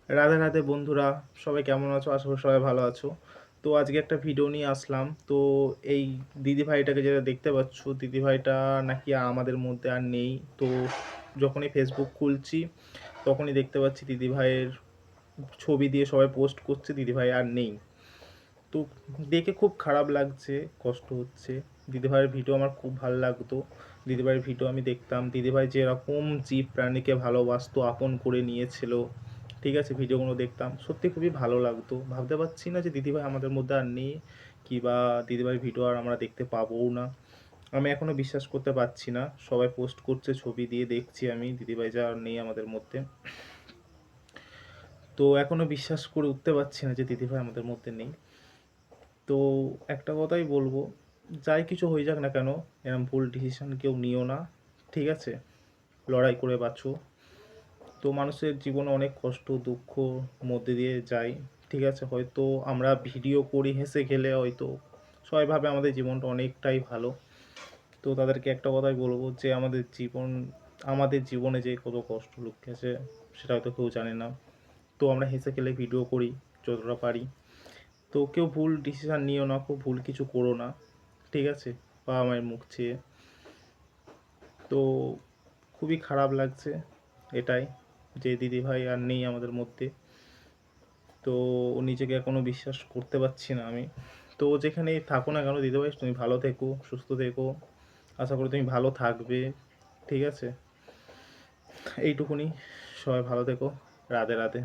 রাধে রাধে বন্ধুরা, সবাই কেমন আছো? আশা করি সবাই ভালো আছো। তো আজকে একটা ভিডিও নিয়ে আসলাম। তো এই দিদিভাইটাকে যেটা দেখতে পাচ্ছ, দিদিভাইটা নাকি আমাদের মধ্যে আর নেই। তো যখনই ফেসবুক খুলছি তখনই দেখতে পাচ্ছি দিদিভাইয়ের ছবি দিয়ে সবাই পোস্ট করছে, দিদিভাই আর নেই। তো দেখে খুব খারাপ লাগছে, কষ্ট হচ্ছে। দিদিভাইয়ের ভিডিও আমার খুব ভালো লাগতো। দিদিভাইয়ের ভিডিও আমি দেখতাম। দিদিভাই যেরকম জীব প্রাণীকে ভালোবাসতো, আপন করে নিয়েছিল, ঠিক আছে, ভিডিওগুলো দেখতাম, সত্যি খুবই ভালো লাগতো। ভাবতে পারছি না যে দিদিভাই আমাদের মধ্যে আর নেই, কিংবা দিদিভাইয়ের ভিডিও আর আমরা দেখতে পাবোও না। আমি এখনও বিশ্বাস করতে পারছি না। সবাই পোস্ট করছে, ছবি দিয়ে দেখছি আমি, দিদিভাই যা আর নেই আমাদের মধ্যে। তো এখনও বিশ্বাস করে উঠতে পারছি না যে দিদিভাই আমাদের মধ্যে নেই। তো একটা কথাই বলবো, যাই কিছু হয়ে যাক না কেন, এরকম ভুল ডিসিশন কেউ নিও না, ঠিক আছে? লড়াই করে বাঁচো। তো মানুষের জীবনে অনেক কষ্ট দুঃখ মধ্যে দিয়ে যায়, ঠিক আছে? হয়তো আমরা ভিডিও করি হেসে খেলে, হয়তো সবাই ভাবে আমাদের জীবনটা অনেকটাই ভালো। তো তাদেরকে একটা কথাই বলবো যে আমাদের জীবনে যে কত কষ্ট লুকিয়েছে সেটা হয়তো কেউ জানে না। তো আমরা হেসে খেলে ভিডিও করি যতটা পারি। তো কেউ ভুল ডিসিশান নিও না, খুব ভুল কিছু করো না, ঠিক আছে? বাবা মায়ের মুখ চেয়ে। তো খুবই খারাপ লাগছে এটাই, যে দিদিভাই আর নেই আমাদের মধ্যে। তো নিজেকে এখনও বিশ্বাস করতে পারছি না আমি। তো যেখানেই থাকো না কেন দিদিভাই, তুমি ভালো থেকো, সুস্থ থেকো। আশা করি তুমি ভালো থাকবে, ঠিক আছে? এইটুকুনি। সবাই ভালো থেকো। রাধে রাধে।